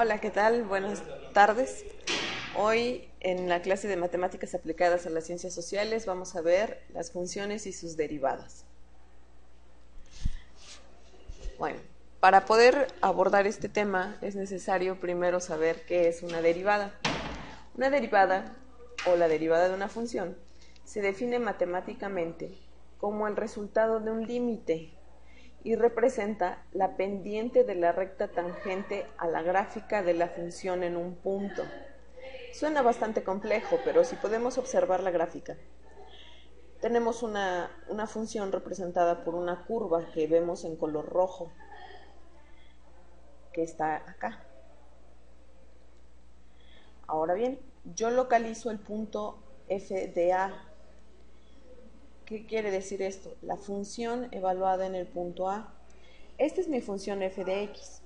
Hola, ¿qué tal? Buenas tardes. Hoy en la clase de matemáticas aplicadas a las ciencias sociales vamos a ver las funciones y sus derivadas. Bueno, para poder abordar este tema es necesario primero saber qué es una derivada. Una derivada o la derivada de una función se define matemáticamente como el resultado de un límite y representa la pendiente de la recta tangente a la gráfica de la función en un punto. Suena bastante complejo, pero si podemos observar la gráfica, tenemos una función representada por una curva que vemos en color rojo, que está acá. Ahora bien, yo localizo el punto f de a. ¿Qué quiere decir esto? La función evaluada en el punto A. Esta es mi función f de x.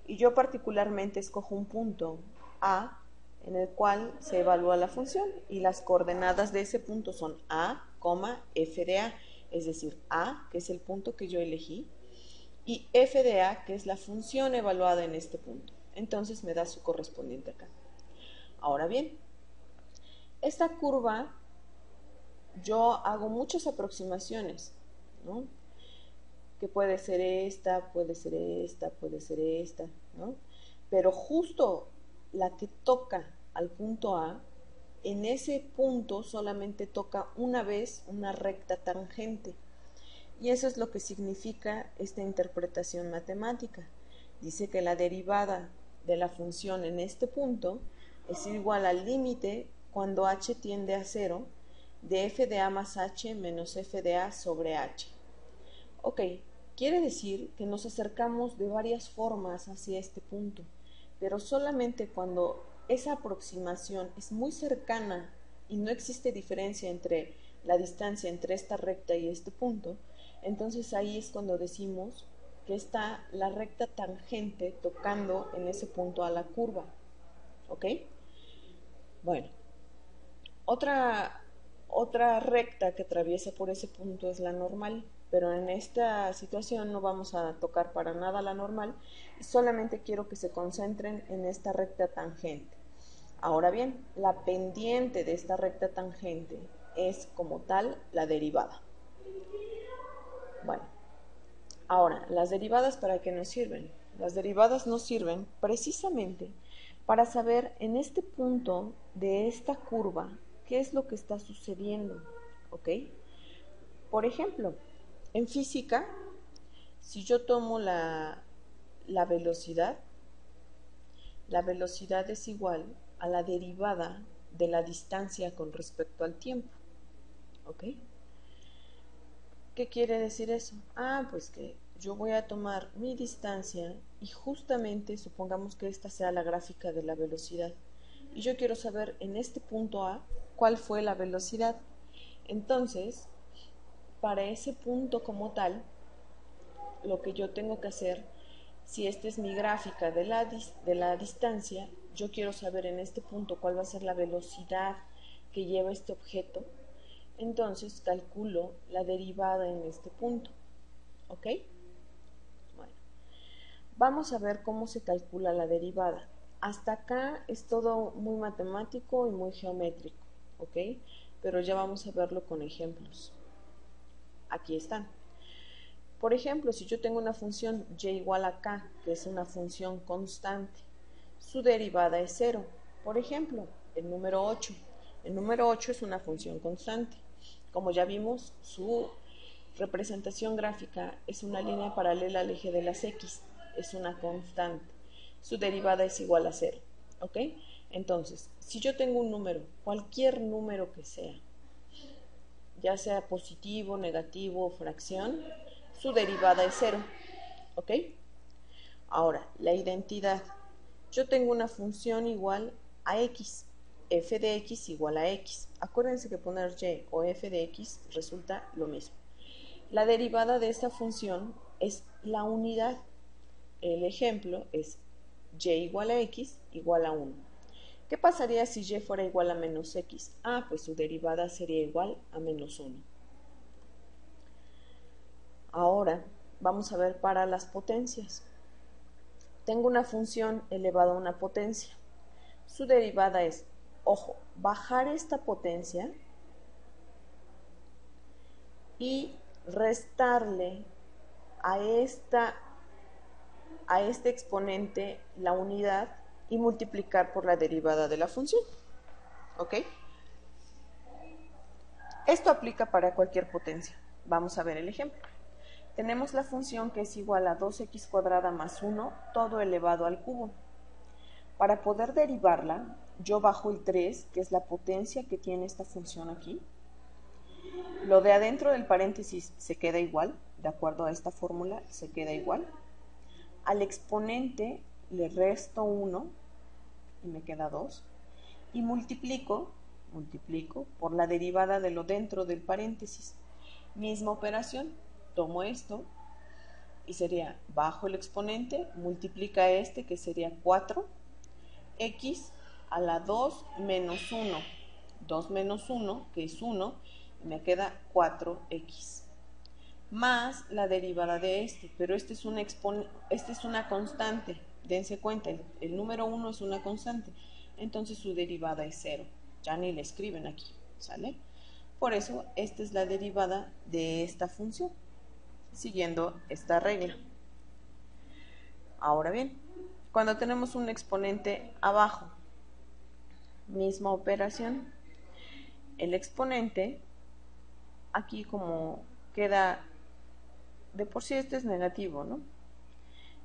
Y yo particularmente escojo un punto A en el cual se evalúa la función y las coordenadas de ese punto son A, f de A, es decir, A, que es el punto que yo elegí, y f de A, que es la función evaluada en este punto. Entonces me da su correspondiente acá. Ahora bien, esta curva yo hago muchas aproximaciones, ¿no? Que puede ser esta, puede ser esta, puede ser esta, ¿no? Pero justo la que toca al punto A, en ese punto solamente toca una vez una recta tangente. Y eso es lo que significa esta interpretación matemática. Dice que la derivada de la función en este punto es igual al límite cuando h tiende a 0 de f de a más h menos f de a sobre h. Ok, quiere decir que nos acercamos de varias formas hacia este punto, pero solamente cuando esa aproximación es muy cercana y no existe diferencia entre la distancia entre esta recta y este punto, entonces ahí es cuando decimos que está la recta tangente tocando en ese punto a la curva. ¿Ok? Bueno, otra recta que atraviesa por ese punto es la normal, pero en esta situación no vamos a tocar para nada la normal y solamente quiero que se concentren en esta recta tangente. Ahora bien, la pendiente de esta recta tangente es como tal la derivada. Bueno, ahora, ¿las derivadas para qué nos sirven? Las derivadas nos sirven precisamente para saber en este punto de esta curva qué es lo que está sucediendo, ¿ok? Por ejemplo, en física, si yo tomo la velocidad es igual a la derivada de la distancia con respecto al tiempo, ¿ok? ¿Qué quiere decir eso? Pues que yo voy a tomar mi distancia y justamente supongamos que esta sea la gráfica de la velocidad. Y yo quiero saber en este punto A cuál fue la velocidad. Entonces, para ese punto como tal, lo que yo tengo que hacer, si esta es mi gráfica de la distancia, yo quiero saber en este punto cuál va a ser la velocidad que lleva este objeto. Entonces calculo la derivada en este punto. ¿Ok? Bueno, vamos a ver cómo se calcula la derivada. Hasta acá es todo muy matemático y muy geométrico. ¿Ok? Pero ya vamos a verlo con ejemplos. Aquí están. Por ejemplo, si yo tengo una función y igual a k, que es una función constante, su derivada es 0. Por ejemplo, el número 8. El número 8 es una función constante. Como ya vimos, su representación gráfica es una línea paralela al eje de las x, es una constante. Su derivada es igual a 0. ¿Ok? Entonces, si yo tengo un número, cualquier número que sea, ya sea positivo, negativo o fracción, su derivada es 0. ¿Ok? Ahora, la identidad. Yo tengo una función igual a x, f de x igual a x. Acuérdense que poner y o f de x resulta lo mismo. La derivada de esta función es la unidad. El ejemplo es y igual a x igual a 1. ¿Qué pasaría si y fuera igual a menos x? Pues su derivada sería igual a menos 1. Ahora vamos a ver para las potencias. tengo una función elevada a una potencia. Su derivada es, ojo, bajar esta potencia y restarle a este exponente la unidad y multiplicar por la derivada de la función. ¿Ok? Esto aplica para cualquier potencia. Vamos a ver el ejemplo. Tenemos la función que es igual a 2x cuadrada más 1, todo elevado al cubo. Para poder derivarla, yo bajo el 3, que es la potencia que tiene esta función aquí. Lo de adentro del paréntesis se queda igual, de acuerdo a esta fórmula, se queda igual. Al exponente le resto 1 y me queda 2. Y multiplico por la derivada de lo dentro del paréntesis. Misma operación, tomo esto y sería bajo el exponente, multiplica este que sería 4, x a la 2 menos 1, 2 menos 1 que es 1, y me queda 4x, más la derivada de este, pero este es una constante, dense cuenta, el número 1 es una constante, entonces su derivada es 0, ya ni le escriben aquí, ¿sale? Por eso esta es la derivada de esta función, siguiendo esta regla. Ahora bien, cuando tenemos un exponente abajo, misma operación, el exponente, aquí como queda, de por sí este es negativo, ¿no?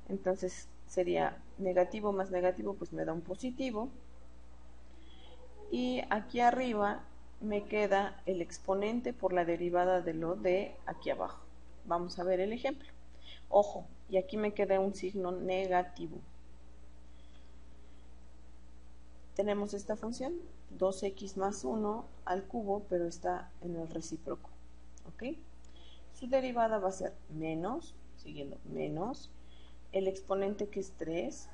Entonces sería negativo más negativo, pues me da un positivo. Y aquí arriba me queda el exponente por la derivada de lo de aquí abajo. Vamos a ver el ejemplo. Ojo, y aquí me queda un signo negativo. Tenemos esta función, 2x más 1 al cubo, pero está en el recíproco. ¿Ok? Su derivada va a ser menos, siguiendo menos, el exponente que es 3,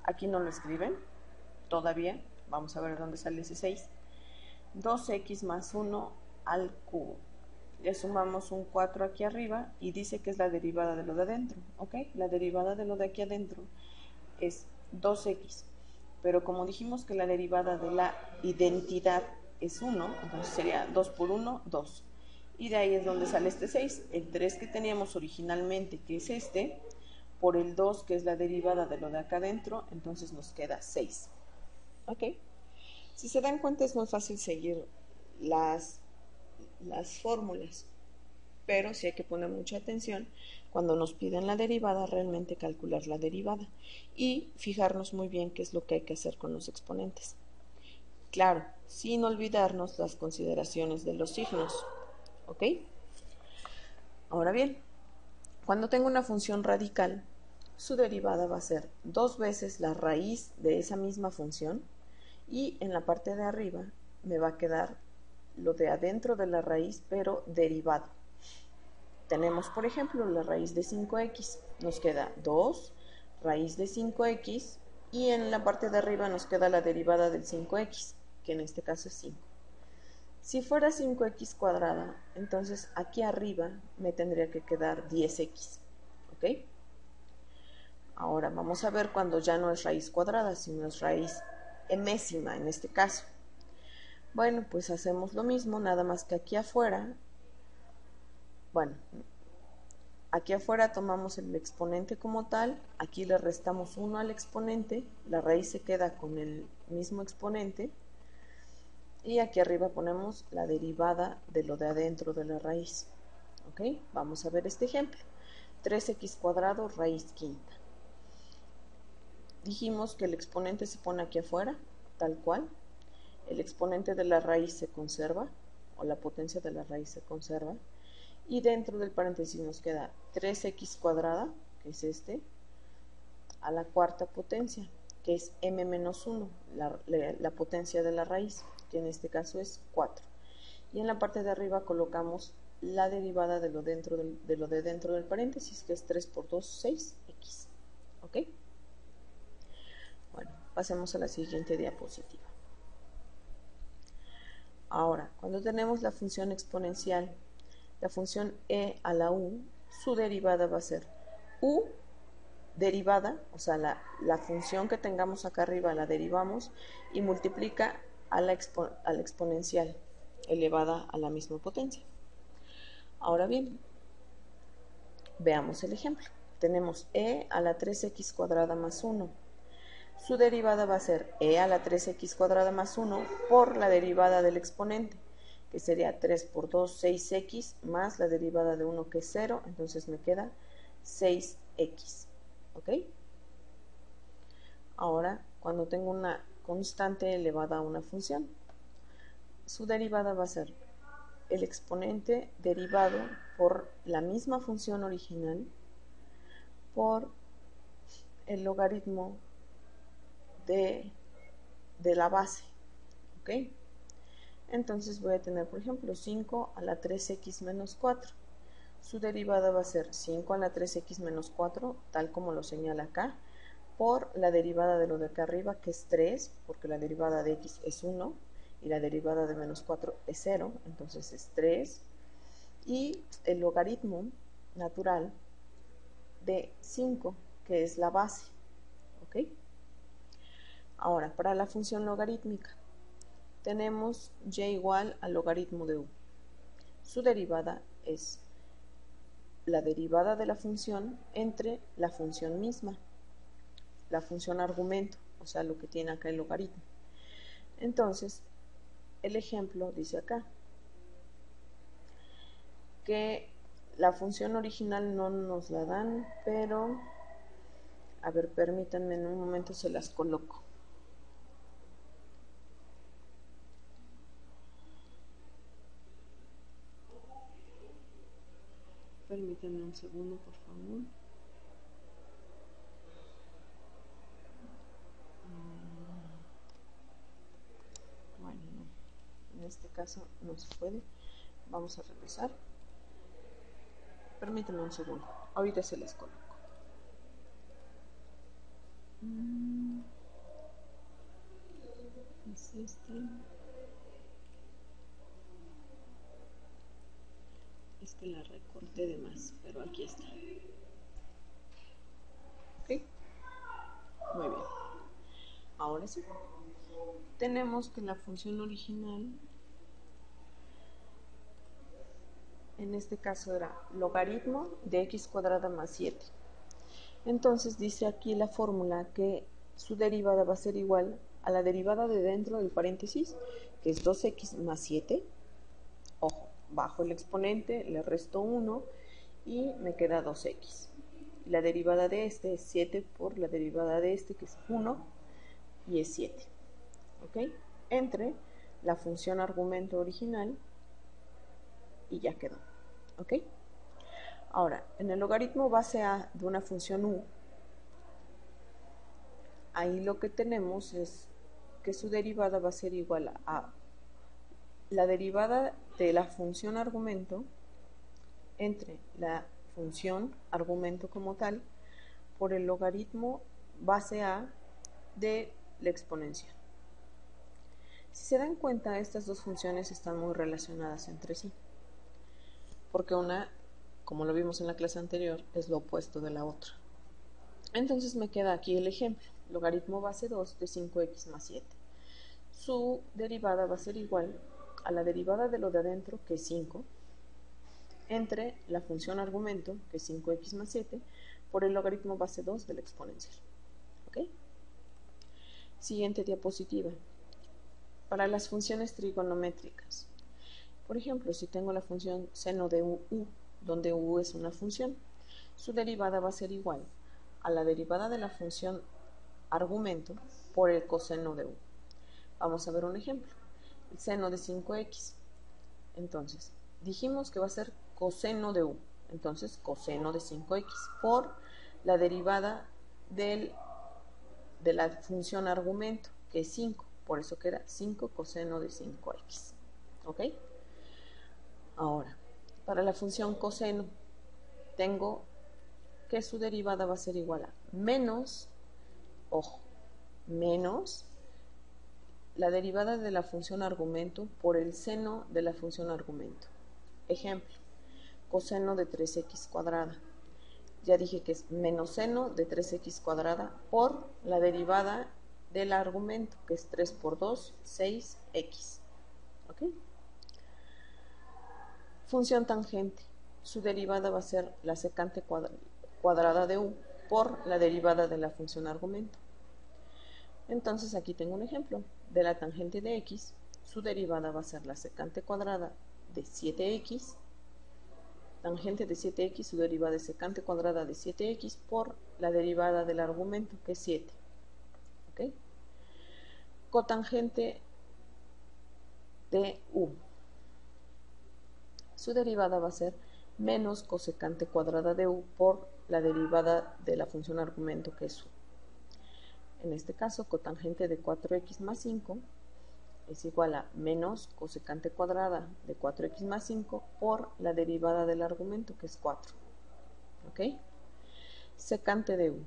aquí no lo escriben todavía, vamos a ver dónde sale ese 6, 2x más 1 al cubo. Le sumamos un 4 aquí arriba y dice que es la derivada de lo de adentro, ¿ok? La derivada de lo de aquí adentro es 2x, pero como dijimos que la derivada de la identidad es 1, entonces sería 2 por 1, 2. Y de ahí es donde sale este 6, el 3 que teníamos originalmente, que es este, por el 2, que es la derivada de lo de acá adentro, entonces nos queda 6. ¿Ok? Si se dan cuenta es muy fácil seguir las fórmulas, pero sí hay que poner mucha atención cuando nos piden la derivada, realmente calcular la derivada y fijarnos muy bien qué es lo que hay que hacer con los exponentes. Claro, sin olvidarnos las consideraciones de los signos. ¿Ok? Ahora bien, cuando tengo una función radical, su derivada va a ser 2 veces la raíz de esa misma función y en la parte de arriba me va a quedar lo de adentro de la raíz, pero derivado. Tenemos, por ejemplo, la raíz de 5x. Nos queda 2 raíz de 5x y en la parte de arriba nos queda la derivada del 5x, que en este caso es 5. Si fuera 5x cuadrada, entonces aquí arriba me tendría que quedar 10x. ¿Ok? Ahora vamos a ver cuando ya no es raíz cuadrada, sino es raíz enésima en este caso. Bueno, pues hacemos lo mismo, nada más que aquí afuera, aquí afuera tomamos el exponente como tal, aquí le restamos 1 al exponente, la raíz se queda con el mismo exponente, y aquí arriba ponemos la derivada de lo de adentro de la raíz. ¿Ok? Vamos a ver este ejemplo. 3x cuadrado raíz quinta. Dijimos que el exponente se pone aquí afuera, tal cual. El exponente de la raíz se conserva, o la potencia de la raíz se conserva. Y dentro del paréntesis nos queda 3x cuadrada, que es este, a la cuarta potencia, que es m menos 1, la potencia de la raíz, que en este caso es 4. Y en la parte de arriba colocamos la derivada de lo de dentro del paréntesis, que es 3 por 2, 6x. ¿Ok? Bueno, pasemos a la siguiente diapositiva. Ahora, cuando tenemos la función exponencial, la función e a la u, su derivada va a ser u derivada, o sea, la función que tengamos acá arriba la derivamos y multiplica a la exponencial elevada a la misma potencia. Ahora bien, veamos el ejemplo. Tenemos e a la 3x cuadrada más 1. Su derivada va a ser e a la 3x cuadrada más 1 por la derivada del exponente, que sería 3 por 2, 6x, más la derivada de 1, que es 0, entonces me queda 6x. ¿Ok? Ahora, cuando tengo una constante elevada a una función, su derivada va a ser el exponente derivado por la misma función original por el logaritmo de la base. ¿Ok? Entonces voy a tener, por ejemplo, 5 a la 3x menos 4. Su derivada va a ser 5 a la 3x menos 4, tal como lo señala acá, por la derivada de lo de acá arriba, que es 3, porque la derivada de x es 1, y la derivada de menos 4 es 0, entonces es 3, y el logaritmo natural de 5, que es la base. ¿Ok? Ahora, para la función logarítmica, tenemos y igual al logaritmo de u. Su derivada es la derivada de la función entre la función misma, la función argumento, o sea, lo que tiene acá el logaritmo. Entonces, el ejemplo dice acá que la función original no nos la dan, pero, a ver, permítanme, en un momento se las coloco. Permítanme un segundo, por favor. Bueno, no. En este caso no se puede. Vamos a regresar. Permítanme un segundo. Ahorita se las coloco. Es este. Es que la recorté de más, pero aquí está. ¿Ok? Muy bien. Ahora sí. Tenemos que la función original, en este caso era logaritmo de x cuadrada más 7. Entonces dice aquí la fórmula que su derivada va a ser igual a la derivada de dentro del paréntesis, que es 2x más 7. Ojo, bajo el exponente, le resto 1 y me queda 2x. La derivada de este es 7 por la derivada de este, que es 1, y es 7. ¿Ok? Entre la función argumento original y ya quedó. ¿Ok? Ahora, en el logaritmo base a de una función u, ahí lo que tenemos es que su derivada va a ser igual a la derivada de la función argumento entre la función argumento como tal por el logaritmo base a de la exponencial. Si se dan cuenta, estas dos funciones están muy relacionadas entre sí, porque una, como lo vimos en la clase anterior, es lo opuesto de la otra. Entonces me queda aquí el ejemplo, logaritmo base 2 de 5x más 7. Su derivada va a ser igual a la derivada de lo de adentro, que es 5, entre la función argumento, que es 5x más 7, por el logaritmo base 2 de la exponencial. ¿Ok? Siguiente diapositiva. Para las funciones trigonométricas. Por ejemplo, si tengo la función seno de u, donde u es una función, su derivada va a ser igual a la derivada de la función argumento por el coseno de u. Vamos a ver un ejemplo. El seno de 5x. Entonces, dijimos que va a ser coseno de u. Entonces, coseno de 5x por la derivada de la función argumento, que es 5. Por eso queda 5 coseno de 5x. ¿Ok? Ahora, para la función coseno, tengo que su derivada va a ser igual a menos, ojo, menos la derivada de la función argumento por el seno de la función argumento. Ejemplo, coseno de 3x cuadrada. ya dije que es menos seno de 3x cuadrada por la derivada del argumento, que es 3 por 2, 6x. ¿Ok? Función tangente. Su derivada va a ser la secante cuadrada de u por la derivada de la función argumento. Entonces aquí tengo un ejemplo de la tangente de x. Su derivada va a ser la secante cuadrada de 7x. Tangente de 7x, su derivada es secante cuadrada de 7x por la derivada del argumento, que es 7. ¿Ok? Cotangente de u. Su derivada va a ser menos cosecante cuadrada de u por la derivada de la función argumento, que es u. En este caso, cotangente de 4x más 5 es igual a menos cosecante cuadrada de 4x más 5 por la derivada del argumento, que es 4. ¿Ok? Secante de u.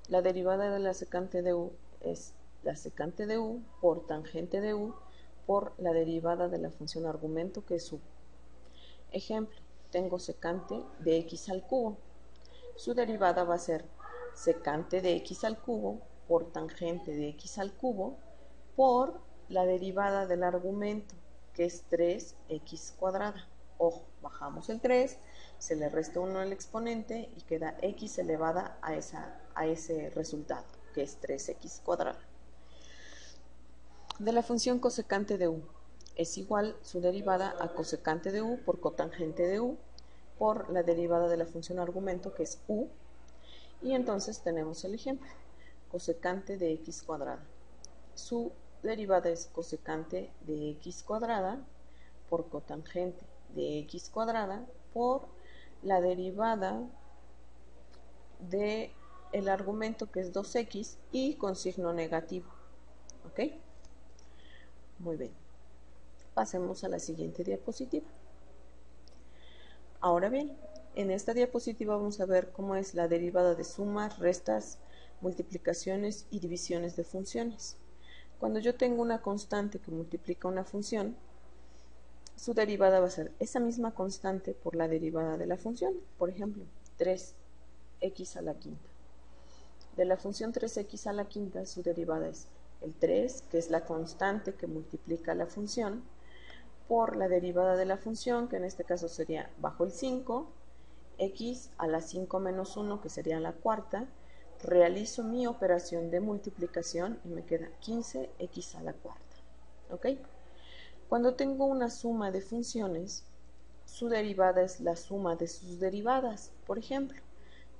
La derivada de la secante de u es la secante de u por tangente de u por la derivada de la función argumento, que es u. Ejemplo, tengo secante de x al cubo. Su derivada va a ser secante de x al cubo por tangente de x al cubo por la derivada del argumento, que es 3x cuadrada. Ojo, bajamos el 3, se le resta 1 al exponente y queda x elevada a ese resultado, que es 3x cuadrada. De la función cosecante de u es igual su derivada a cosecante de u por cotangente de u por la derivada de la función argumento, que es u. Y entonces tenemos el ejemplo, cosecante de x cuadrada. Su derivada es cosecante de x cuadrada por cotangente de x cuadrada por la derivada del argumento, que es 2x, y con signo negativo. ¿Ok? Muy bien. Pasemos a la siguiente diapositiva. Ahora bien, en esta diapositiva vamos a ver cómo es la derivada de sumas, restas, multiplicaciones y divisiones de funciones. Cuando yo tengo una constante que multiplica una función, su derivada va a ser esa misma constante por la derivada de la función. Por ejemplo, 3x a la quinta. De la función 3x a la quinta, su derivada es el 3, que es la constante que multiplica la función, por la derivada de la función, que en este caso sería bajo el 5, x a la 5 menos 1, que sería la cuarta. Realizo mi operación de multiplicación y me queda 15x a la cuarta. ¿Ok? Cuando tengo una suma de funciones, su derivada es la suma de sus derivadas. Por ejemplo,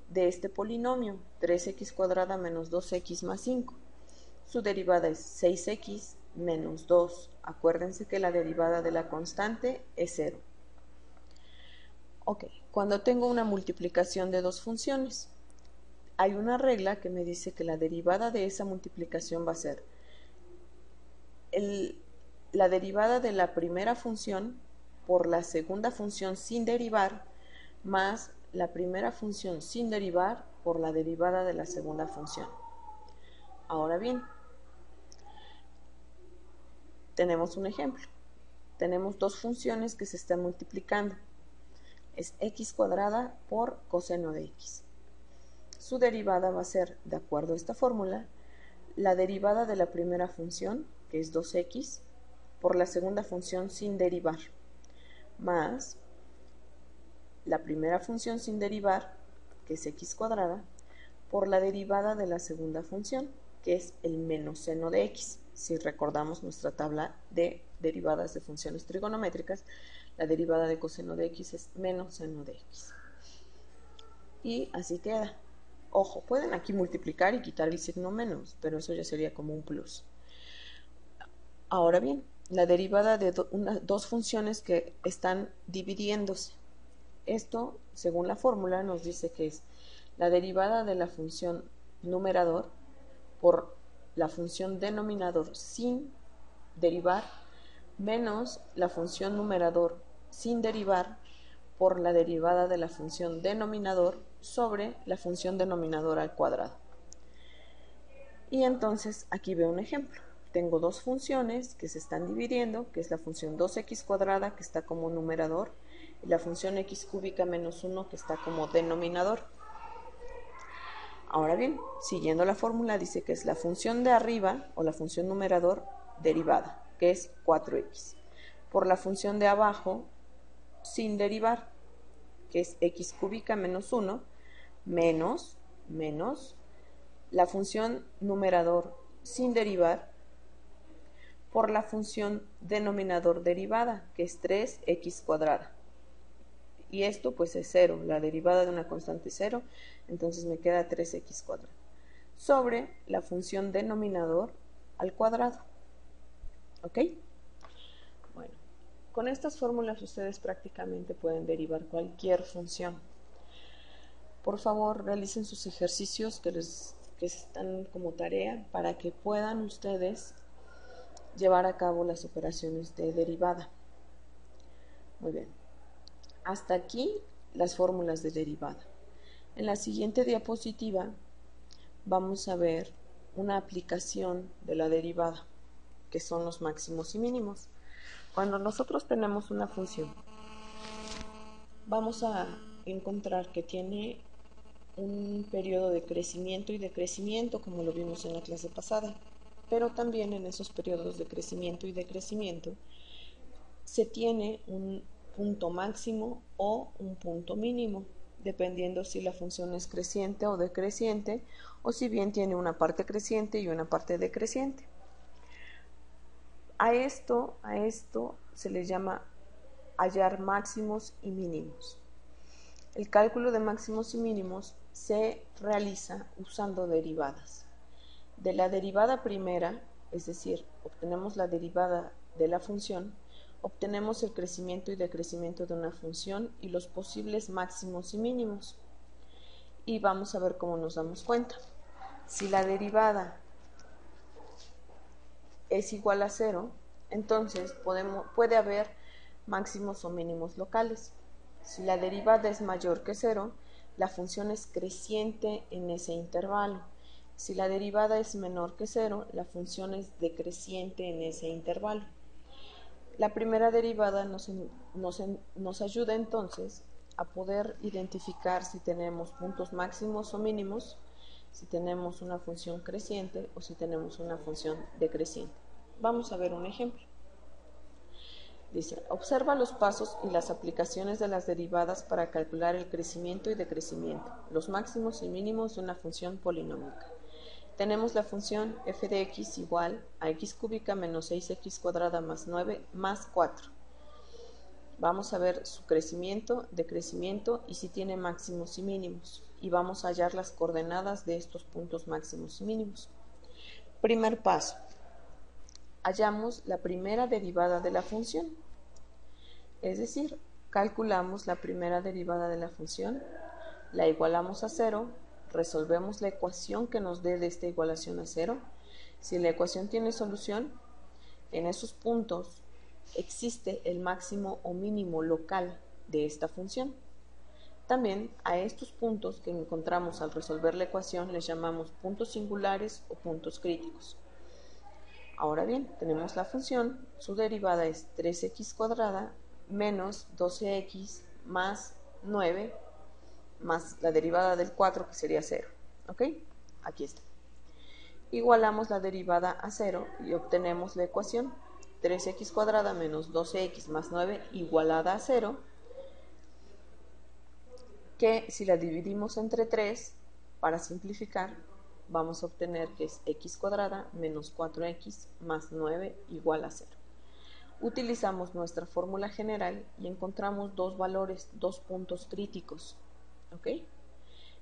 de este polinomio, 3x cuadrada menos 2x más 5. Su derivada es 6x menos 2. Acuérdense que la derivada de la constante es 0. Ok, cuando tengo una multiplicación de dos funciones, hay una regla que me dice que la derivada de esa multiplicación va a ser la derivada de la primera función por la segunda función sin derivar más la primera función sin derivar por la derivada de la segunda función. Ahora bien, tenemos un ejemplo. Tenemos dos funciones que se están multiplicando. Es x cuadrada por coseno de x. Su derivada va a ser, de acuerdo a esta fórmula, la derivada de la primera función, que es 2x, por la segunda función sin derivar, más la primera función sin derivar, que es x cuadrada, por la derivada de la segunda función, que es el menos seno de x. Si recordamos nuestra tabla de derivadas de funciones trigonométricas, la derivada de coseno de x es menos seno de x. Y así queda. Ojo, pueden aquí multiplicar y quitar el signo menos, pero eso ya sería como un plus. Ahora bien, la derivada de dos funciones que están dividiéndose. Esto, según la fórmula, nos dice que es la derivada de la función numerador por la función denominador sin derivar menos la función numerador sin derivar por la derivada de la función denominador sobre la función denominador al cuadrado. Y entonces aquí veo un ejemplo. Tengo dos funciones que se están dividiendo, que es la función 2x cuadrada, que está como numerador, y la función x cúbica menos 1, que está como denominador. Ahora bien, siguiendo la fórmula, dice que es la función de arriba o la función numerador derivada, que es 4x, por la función de abajo sin derivar, que es x cúbica menos 1, menos la función numerador sin derivar por la función denominador derivada, que es 3x cuadrada. Y esto pues es 0, la derivada de una constante es 0, entonces me queda 3x cuadrado, sobre la función denominador al cuadrado. ¿Ok? Bueno, con estas fórmulas ustedes prácticamente pueden derivar cualquier función. Por favor, realicen sus ejercicios que están como tarea para que puedan ustedes llevar a cabo las operaciones de derivada. Muy bien. Hasta aquí las fórmulas de derivada. En la siguiente diapositiva vamos a ver una aplicación de la derivada, que son los máximos y mínimos. Cuando nosotros tenemos una función, vamos a encontrar que tiene un periodo de crecimiento y decrecimiento, como lo vimos en la clase pasada, pero también en esos periodos de crecimiento y decrecimiento se tiene un punto máximo o un punto mínimo, dependiendo si la función es creciente o decreciente, o si bien tiene una parte creciente y una parte decreciente. A esto se le llama hallar máximos y mínimos. El cálculo de máximos y mínimos se realiza usando derivadas. De la derivada primera, es decir, obtenemos la derivada de la función, obtenemos el crecimiento y decrecimiento de una función y los posibles máximos y mínimos. Y vamos a ver cómo nos damos cuenta. Si la derivada es igual a 0, entonces puede haber máximos o mínimos locales. Si la derivada es mayor que 0, la función es creciente en ese intervalo. Si la derivada es menor que 0, la función es decreciente en ese intervalo. La primera derivada nos ayuda entonces a poder identificar si tenemos puntos máximos o mínimos, si tenemos una función creciente o si tenemos una función decreciente. Vamos a ver un ejemplo. Dice, observa los pasos y las aplicaciones de las derivadas para calcular el crecimiento y decrecimiento, los máximos y mínimos de una función polinómica. Tenemos la función f de x igual a x cúbica menos 6x cuadrada más 9 más 4. Vamos a ver su crecimiento, decrecimiento y si tiene máximos y mínimos. Y vamos a hallar las coordenadas de estos puntos máximos y mínimos. Primer paso. Hallamos la primera derivada de la función. Es decir, calculamos la primera derivada de la función, la igualamos a 0, resolvemos la ecuación que nos dé de esta igualación a 0. Si la ecuación tiene solución, en esos puntos existe el máximo o mínimo local de esta función. También a estos puntos que encontramos al resolver la ecuación les llamamos puntos singulares o puntos críticos. Ahora bien, tenemos la función, su derivada es 3x cuadrada menos 12x más 9 más la derivada del 4 que sería 0. ¿Ok? Aquí está. Igualamos la derivada a 0 y obtenemos la ecuación 3x cuadrada menos 12x más 9 igualada a 0, que si la dividimos entre 3, para simplificar, vamos a obtener que es x cuadrada menos 4x más 9 igual a 0. Utilizamos nuestra fórmula general y encontramos dos valores, dos puntos críticos. ¿Ok?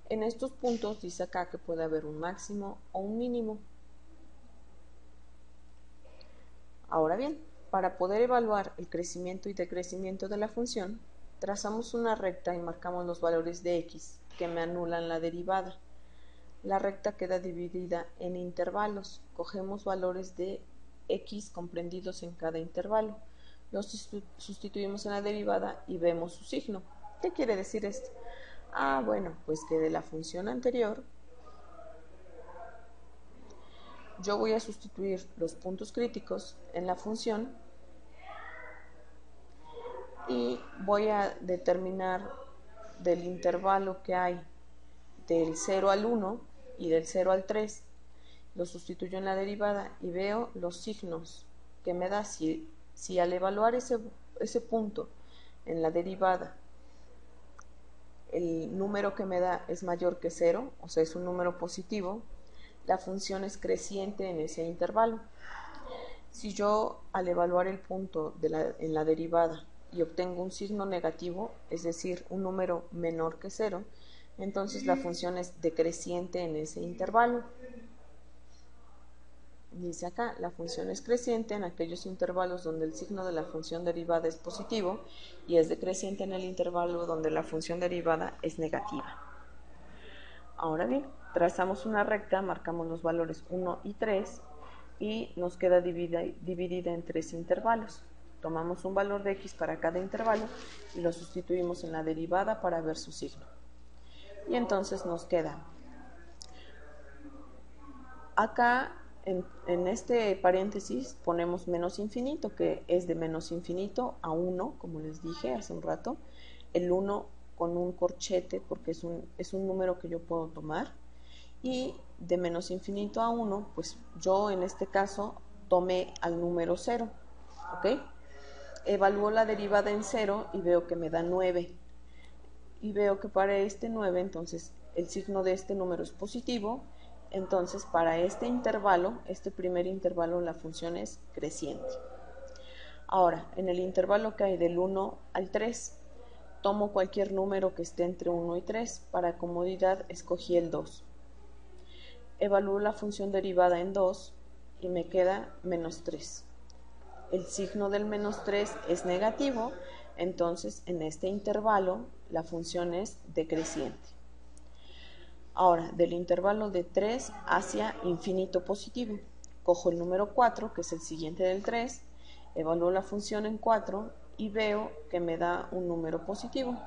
En estos puntos dice acá que puede haber un máximo o un mínimo. Ahora bien, para poder evaluar el crecimiento y decrecimiento de la función, trazamos una recta y marcamos los valores de x que me anulan la derivada. La recta queda dividida en intervalos. Cogemos valores de x comprendidos en cada intervalo. Los sustituimos en la derivada y vemos su signo. ¿Qué quiere decir esto? Bueno, pues que de la función anterior yo voy a sustituir los puntos críticos en la función y voy a determinar del intervalo que hay del 0 al 1, y del 0 al 3 lo sustituyo en la derivada y veo los signos que me da. Si al evaluar ese punto en la derivada el número que me da es mayor que 0, o sea, es un número positivo, la función es creciente en ese intervalo. Si yo al evaluar el punto en la derivada y obtengo un signo negativo, es decir, un número menor que 0, entonces la función es decreciente en ese intervalo. Dice acá, la función es creciente en aquellos intervalos donde el signo de la función derivada es positivo y es decreciente en el intervalo donde la función derivada es negativa. Ahora bien, trazamos una recta, marcamos los valores 1 y 3 y nos queda dividida en 3 intervalos. Tomamos un valor de x para cada intervalo y lo sustituimos en la derivada para ver su signo. Y entonces nos queda acá, en este paréntesis ponemos menos infinito, que es de menos infinito a 1, como les dije hace un rato. El 1 con un corchete porque es un número que yo puedo tomar. Y de menos infinito a 1, pues yo en este caso tomé al número 0, ¿ok? Evalúo la derivada en 0 y veo que me da 9. Y veo que para este 9, entonces el signo de este número es positivo. Entonces para este intervalo, este primer intervalo, la función es creciente. Ahora, en el intervalo que hay del 1 al 3, tomo cualquier número que esté entre 1 y 3. Para comodidad escogí el 2. Evalúo la función derivada en 2 y me queda menos 3. El signo del menos 3 es negativo, entonces en este intervalo la función es decreciente. Ahora, del intervalo de 3 hacia infinito positivo, cojo el número 4, que es el siguiente del 3, evalúo la función en 4 y veo que me da un número positivo.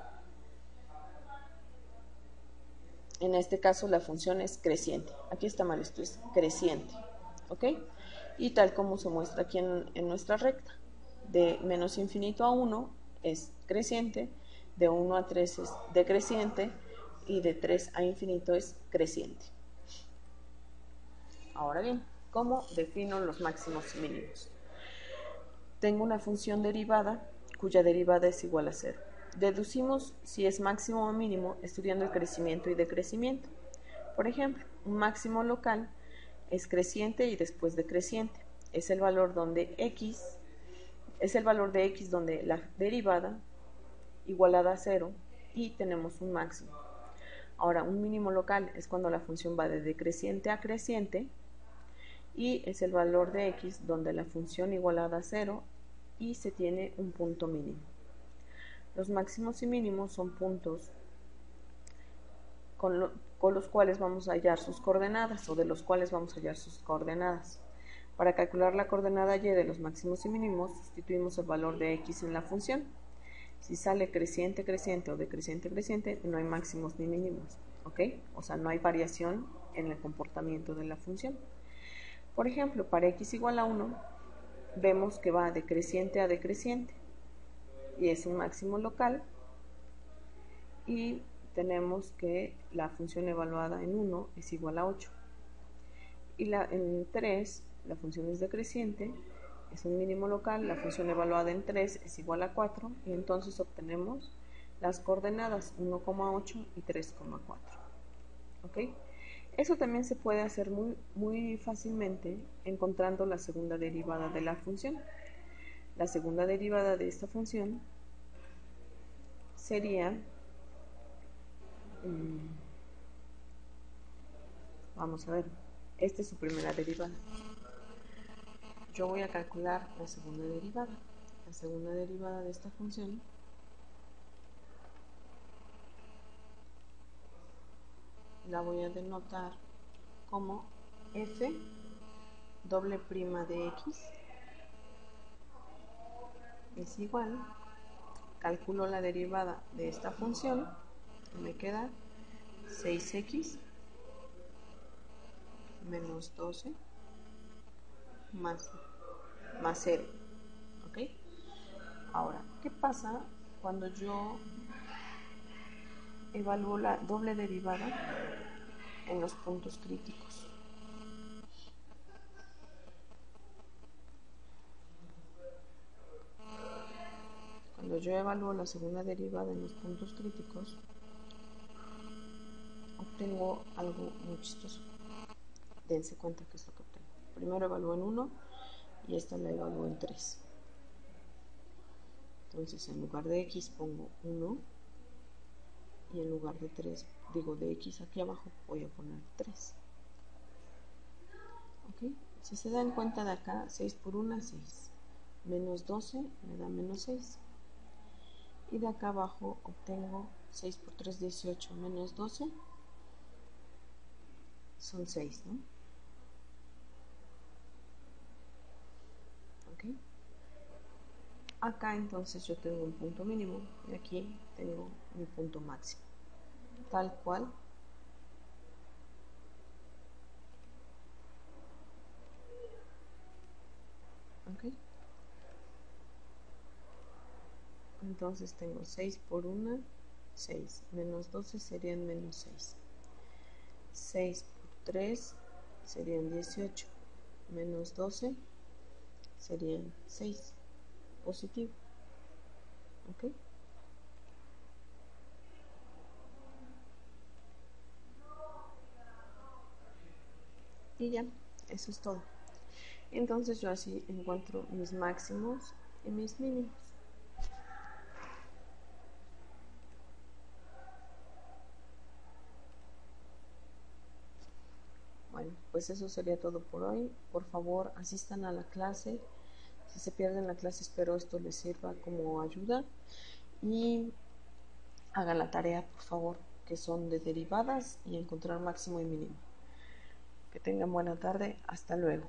En este caso la función es creciente. Aquí está mal, esto es creciente, ¿ok? Y tal como se muestra aquí en nuestra recta, de menos infinito a 1 es creciente, de 1 a 3 es decreciente y de 3 a infinito es creciente. Ahora bien, ¿cómo defino los máximos y mínimos? Tengo una función derivada cuya derivada es igual a 0. Deducimos si es máximo o mínimo estudiando el crecimiento y decrecimiento. Por ejemplo, un máximo local es creciente y después decreciente. Es el valor donde x es el valor de x donde la derivada igualada a 0 y tenemos un máximo. Ahora, un mínimo local es cuando la función va de decreciente a creciente y es el valor de x donde la función igualada a 0 y se tiene un punto mínimo. Los máximos y mínimos son puntos con los cuales vamos a hallar sus coordenadas o de los cuales vamos a hallar sus coordenadas. Para calcular la coordenada y de los máximos y mínimos, sustituimos el valor de x en la función. Si sale creciente, creciente o decreciente, creciente, no hay máximos ni mínimos, ¿ok? O sea, no hay variación en el comportamiento de la función. Por ejemplo, para x igual a 1, vemos que va de creciente a decreciente y es un máximo local y tenemos que la función evaluada en 1 es igual a 8 y en 3 la función es decreciente, es un mínimo local, la función evaluada en 3 es igual a 4 y entonces obtenemos las coordenadas 1,8 y 3,4. ¿Ok? Eso también se puede hacer muy fácilmente encontrando la segunda derivada de la función. La segunda derivada de esta función sería, vamos a ver, esta es su primera derivada. Yo voy a calcular la segunda derivada. La segunda derivada de esta función la voy a denotar como f doble prima de x es igual, calculo la derivada de esta función y me queda 6x menos 12 más 0. ¿Ok? Ahora, ¿qué pasa cuando yo evalúo la doble derivada en los puntos críticos. Cuando yo evalúo la segunda derivada en los puntos críticos, obtengo algo muy chistoso. Dense cuenta que es lo que obtengo. Primero evalúo en 1 y esta la evalúo en 3. Entonces en lugar de x pongo 1 y en lugar de 3, digo de x aquí abajo, voy a poner 3. ¿Ok? Si se dan cuenta de acá, 6 por 1, 6. Menos 12 me da menos 6. Y de acá abajo obtengo 6 por 3, 18, menos 12, son 6, ¿no? ¿Ok? Acá entonces yo tengo un punto mínimo y aquí tengo mi punto máximo. Tal cual. ¿Ok? Entonces tengo 6 por 1, 6. Menos 12 serían menos 6. 6 por 3 serían 18. Menos 12 serían 6. Positivo. ¿Ok? Y ya, eso es todo. Entonces yo así encuentro mis máximos y mis mínimos. Bueno, pues eso sería todo por hoy. Por favor, asistan a la clase. Si se pierden la clase, espero esto les sirva como ayuda. Y hagan la tarea, por favor, que son de derivadas y encontrar máximo y mínimo. Que tengan buena tarde. Hasta luego.